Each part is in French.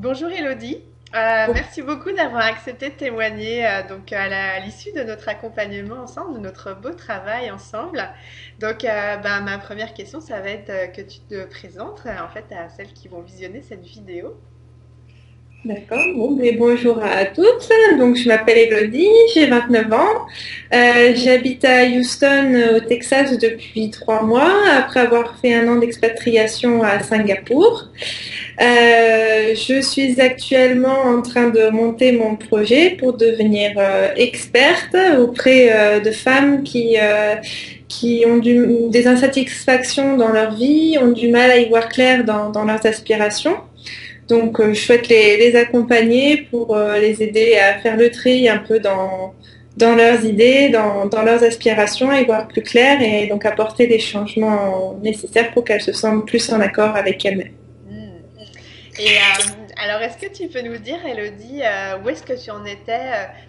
Bonjour Elodie. Merci beaucoup d'avoir accepté de témoigner à l'issue de notre accompagnement ensemble, de notre beau travail ensemble. Ma première question, ça va être que tu te présentes en fait à celles qui vont visionner cette vidéo. D'accord, bon, mais bonjour à toutes. Donc, je m'appelle Elodie, j'ai 29 ans. J'habite à Houston, au Texas, depuis 3 mois, après avoir fait un an d'expatriation à Singapour. Je suis actuellement en train de monter mon projet pour devenir experte auprès de femmes qui ont des insatisfactions dans leur vie, ont du mal à y voir clair dans leurs aspirations. Donc, je souhaite les accompagner pour les aider à faire le tri un peu dans leurs idées, dans leurs aspirations et voir plus clair et donc apporter les changements nécessaires pour qu'elles se sentent plus en accord avec elles-mêmes. Hmm. Alors, est-ce que tu peux nous dire, Elodie, où est-ce que tu en étais,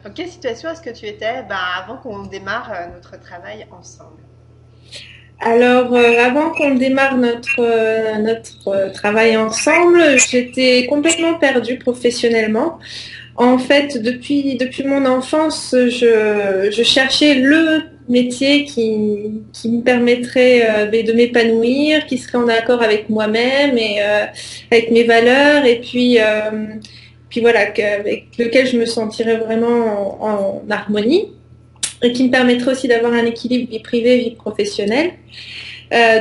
dans quelle situation est-ce que tu étais avant qu'on démarre notre travail ensemble? Alors, avant qu'on démarre notre travail ensemble, j'étais complètement perdue professionnellement. En fait, depuis mon enfance, je cherchais le métier qui me permettrait de m'épanouir, qui serait en accord avec moi-même et avec mes valeurs, et puis voilà, avec lequel je me sentirais vraiment en harmonie, et qui me permettrait aussi d'avoir un équilibre vie privée, vie professionnelle.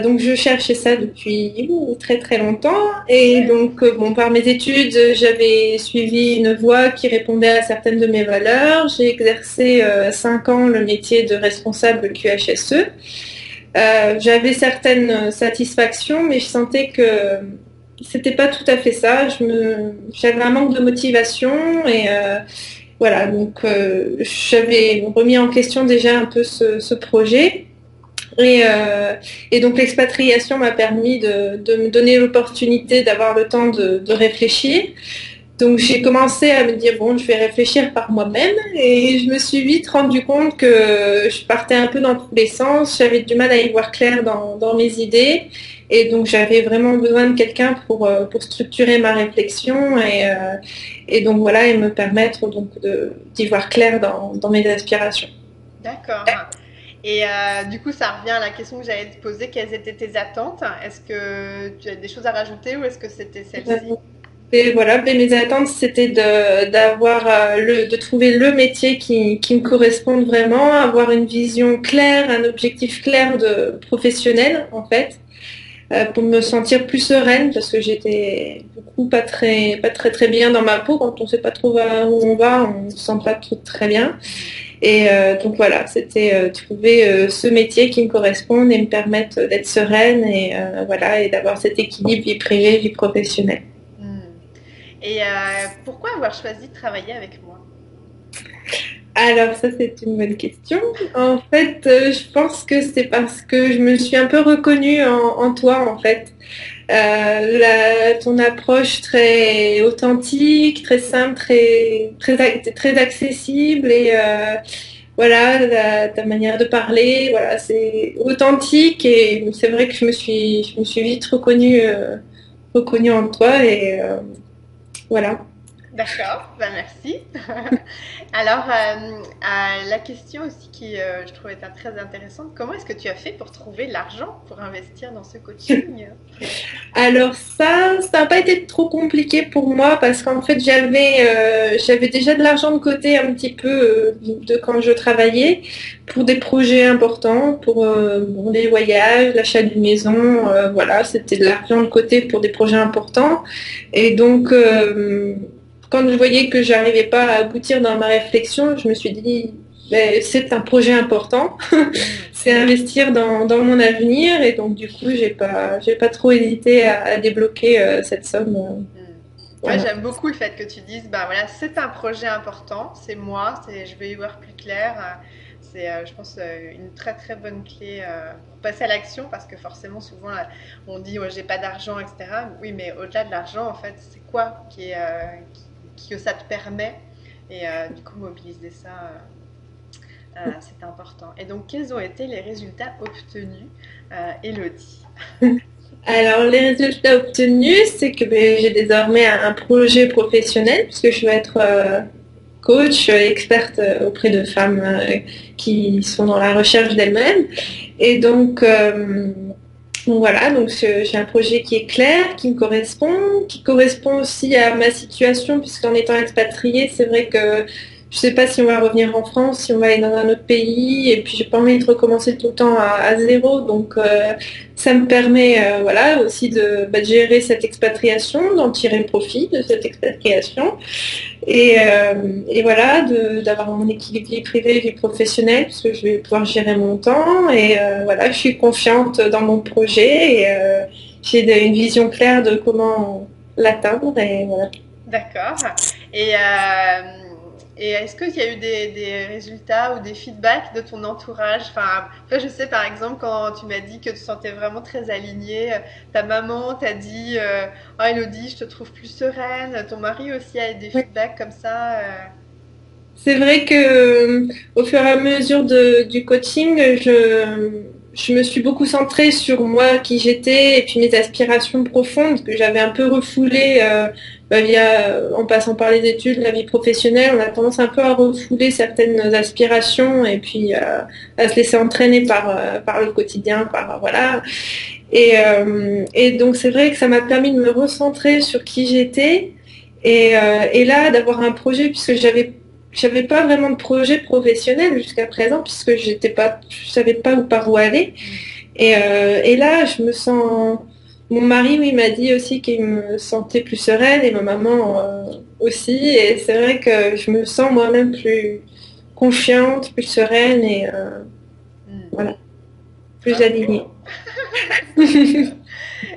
Donc je cherchais ça depuis très très longtemps et donc bon, par mes études j'avais suivi une voie qui répondait à certaines de mes valeurs. J'ai exercé 5 ans le métier de responsable QHSE. J'avais certaines satisfactions mais je sentais que c'était pas tout à fait ça. J'avais un manque de motivation et voilà, donc j'avais remis en question déjà un peu ce projet. Et, euh, et donc l'expatriation m'a permis de me donner l'opportunité d'avoir le temps de réfléchir. Donc j'ai commencé à me dire, bon, je vais réfléchir par moi-même et je me suis vite rendu compte que je partais un peu dans tous les sens, j'avais du mal à y voir clair dans mes idées et donc j'avais vraiment besoin de quelqu'un pour structurer ma réflexion et donc voilà et me permettre donc d'y voir clair dans mes aspirations. D'accord. Du coup, ça revient à la question que j'allais te poser. Quelles étaient tes attentes? Est-ce que tu as des choses à rajouter ou est-ce que c'était celle-ci? Et voilà, ben, mes attentes, c'était d'avoir de trouver le métier qui me corresponde vraiment, avoir une vision claire, un objectif clair de professionnel en fait, pour me sentir plus sereine parce que j'étais beaucoup pas très très bien dans ma peau quand on sait pas trop où on va, on se sent pas trop très bien. Et donc voilà, c'était trouver ce métier qui me corresponde et me permette d'être sereine et voilà et d'avoir cet équilibre vie privée vie professionnelle. Hmm. Pourquoi avoir choisi de travailler avec moi? Alors ça c'est une bonne question. En fait, je pense que c'est parce que je me suis un peu reconnue en toi en fait. Ton approche très authentique, très simple, très accessible et voilà ta manière de parler, voilà c'est authentique et c'est vrai que je me suis vite reconnue en toi et voilà. D'accord, bah merci. La question aussi qui, je trouvais très intéressante, comment est-ce que tu as fait pour trouver l'argent pour investir dans ce coaching? Alors ça n'a pas été trop compliqué pour moi parce qu'en fait j'avais déjà de l'argent de côté un petit peu de quand je travaillais pour des projets importants, pour bon, les voyages, l'achat d'une maison, voilà, c'était de l'argent de côté pour des projets importants. Et donc quand je voyais que j'arrivais pas à aboutir dans ma réflexion, je me suis dit ben, c'est un projet important. Hmm. C'est investir dans mon avenir et donc du coup j'ai pas trop hésité à débloquer cette somme. Hmm. Ouais, Voilà. j'aime beaucoup le fait que tu dises, bah voilà, c'est un projet important, c'est moi, je vais y voir plus clair. Je pense, une très très bonne clé pour passer à l'action parce que forcément, souvent, on dit, ouais, j'ai pas d'argent, etc. Oui, mais au-delà de l'argent, en fait, c'est quoi que ça te permet? Du coup, mobiliser ça, c'est important. Et donc, quels ont été les résultats obtenus, Elodie? Alors, les résultats obtenus, c'est que j'ai désormais un projet professionnel, puisque je veux être coach, experte auprès de femmes qui sont dans la recherche d'elles-mêmes. Et donc voilà, donc j'ai un projet qui est clair, qui correspond aussi à ma situation, puisqu'en étant expatriée, c'est vrai que je ne sais pas si on va revenir en France, si on va aller dans un autre pays, et puis j'ai pas envie de recommencer tout le temps à zéro, donc ça me permet voilà aussi de gérer cette expatriation, d'en tirer profit de cette expatriation, et voilà, d'avoir mon équilibre vie privée, vie professionnelle, parce que je vais pouvoir gérer mon temps. Et voilà, je suis confiante dans mon projet et j'ai une vision claire de comment l'atteindre. Et voilà. D'accord. Et, euh, et est-ce qu'il y a eu des résultats ou des feedbacks de ton entourage? Enfin, après, je sais par exemple quand tu m'as dit que tu te sentais vraiment très alignée, ta maman t'a dit oh Elodie, je te trouve plus sereine. Ton mari aussi a eu des feedbacks comme ça. C'est vrai que au fur et à mesure du coaching, je me suis beaucoup centrée sur moi, qui j'étais, et puis mes aspirations profondes que j'avais un peu refoulées en passant par les études, la vie professionnelle. On a tendance un peu à refouler certaines aspirations et puis à se laisser entraîner par le quotidien, voilà. Et donc c'est vrai que ça m'a permis de me recentrer sur qui j'étais et là d'avoir un projet puisque j'avais pas vraiment de projet professionnel jusqu'à présent puisque je savais pas par où aller et là je me sens mon mari oui m'a dit aussi qu'il me sentait plus sereine et ma maman aussi et c'est vrai que je me sens moi-même plus confiante, plus sereine et Hmm. voilà, plus Ah, alignée. bon.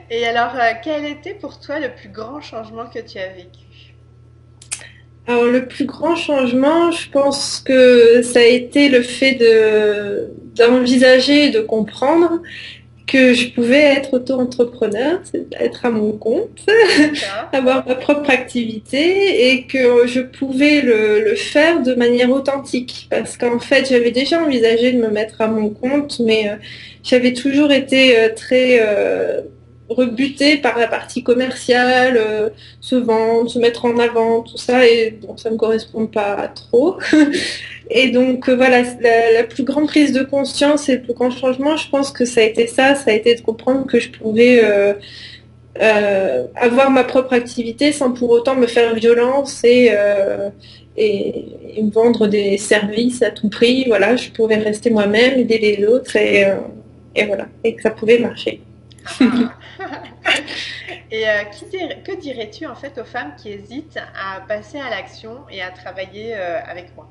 Et alors, quel était pour toi le plus grand changement que tu as vécu? Alors le plus grand changement, je pense que ça a été le fait d'envisager et de comprendre que je pouvais être auto-entrepreneur, c'est être à mon compte, D'accord. avoir ma propre activité et que je pouvais le faire de manière authentique. Parce qu'en fait, j'avais déjà envisagé de me mettre à mon compte, mais j'avais toujours été très rebutée par la partie commerciale, se vendre, se mettre en avant, tout ça, et bon, ça me correspond pas trop. Et donc voilà, la plus grande prise de conscience et le plus grand changement, je pense que ça a été ça, ça a été de comprendre que je pouvais avoir ma propre activité sans pour autant me faire violence et me vendre des services à tout prix. Voilà, je pouvais rester moi-même, aider les autres et voilà, et que ça pouvait marcher. Ah. Et que dirais-tu en fait aux femmes qui hésitent à passer à l'action et à travailler avec moi?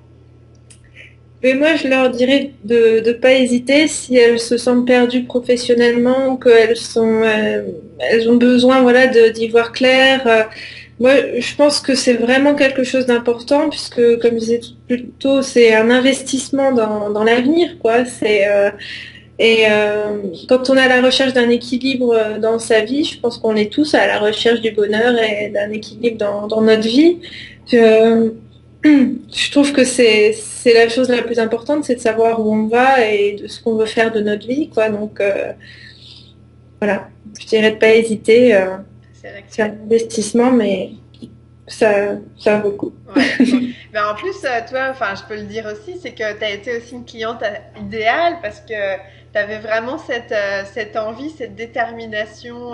Mais moi, je leur dirais de ne pas hésiter si elles se sentent perdues professionnellement, elles ont besoin, voilà, d'y voir clair. Moi, je pense que c'est vraiment quelque chose d'important puisque, comme je disais plus tôt, c'est un investissement dans l'avenir, quoi. Quand on est à la recherche d'un équilibre dans sa vie, je pense qu'on est tous à la recherche du bonheur et d'un équilibre dans notre vie. Que, je trouve que c'est la chose la plus importante, c'est de savoir où on va et de ce qu'on veut faire de notre vie, quoi. Donc voilà, je dirais de pas hésiter. C'est C'est l'action. un investissement, mais ça vaut le coup. Ouais. Ben, en plus, toi, enfin, je peux le dire aussi, c'est que tu as été aussi une cliente idéale parce que tu avais vraiment cette envie, cette détermination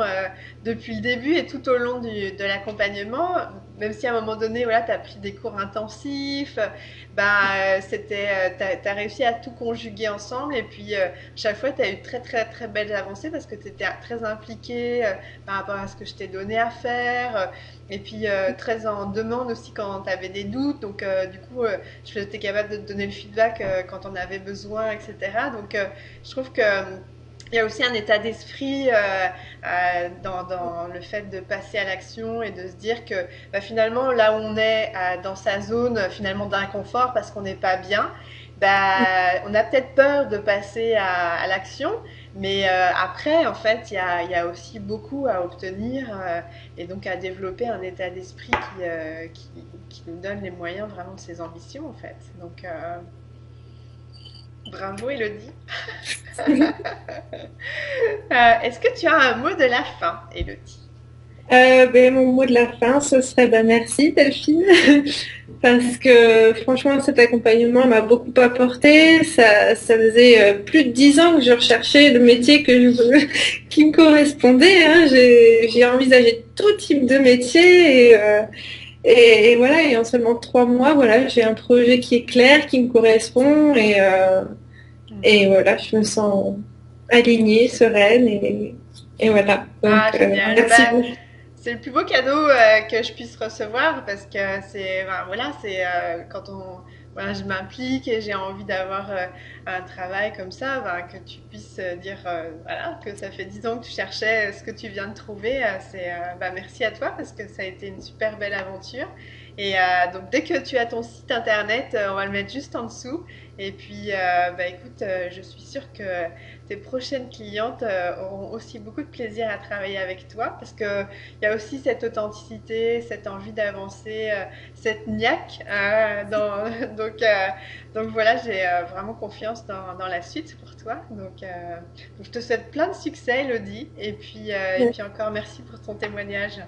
depuis le début et tout au long de l'accompagnement. Même si à un moment donné, voilà, tu as pris des cours intensifs, tu as réussi à tout conjuguer ensemble. Et puis, chaque fois, tu as eu très, très, très belles avancées parce que tu étais très impliquée par rapport à ce que je t'ai donné à faire. Et puis très en demande aussi quand tu avais des doutes. Donc du coup, j'étais capable de te donner le feedback quand on avait besoin, etc. Donc je trouve que il y a aussi un état d'esprit dans le fait de passer à l'action et de se dire que finalement, là où on est dans sa zone finalement d'inconfort parce qu'on n'est pas bien, on a peut-être peur de passer à l'action, mais après, en fait, il y a aussi beaucoup à obtenir et donc à développer un état d'esprit qui nous donne les moyens vraiment de ses ambitions, en fait. Donc, Bravo, Elodie. Est-ce que tu as un mot de la fin, Elodie? Mon mot de la fin, ce serait merci Delphine, parce que franchement cet accompagnement m'a beaucoup apporté. Ça faisait plus de 10 ans que je recherchais le métier qui me correspondait, hein. J'ai envisagé tout type de métier et voilà, et en seulement 3 mois, voilà, j'ai un projet qui est clair, qui me correspond et voilà, je me sens alignée, sereine et voilà. Ah, Donc génial. merci Bah, beaucoup. c'est le plus beau cadeau que je puisse recevoir parce que c'est ben, voilà, c'est quand on voilà, je m'implique et j'ai envie d'avoir un travail comme ça, ben, que tu puisses dire voilà, que ça fait 10 ans que tu cherchais ce que tu viens de trouver, c'est ben, merci à toi parce que ça a été une super belle aventure. Et donc dès que tu as ton site internet, on va le mettre juste en dessous. Et puis bah, écoute, je suis sûre que tes prochaines clientes auront aussi beaucoup de plaisir à travailler avec toi parce que il y a aussi cette authenticité, cette envie d'avancer, cette niaque. Donc voilà, j'ai vraiment confiance dans la suite pour toi. Donc je te souhaite plein de succès, Elodie. Et puis encore merci pour ton témoignage.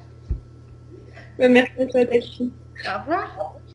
Merci à toi Delphine. Au revoir.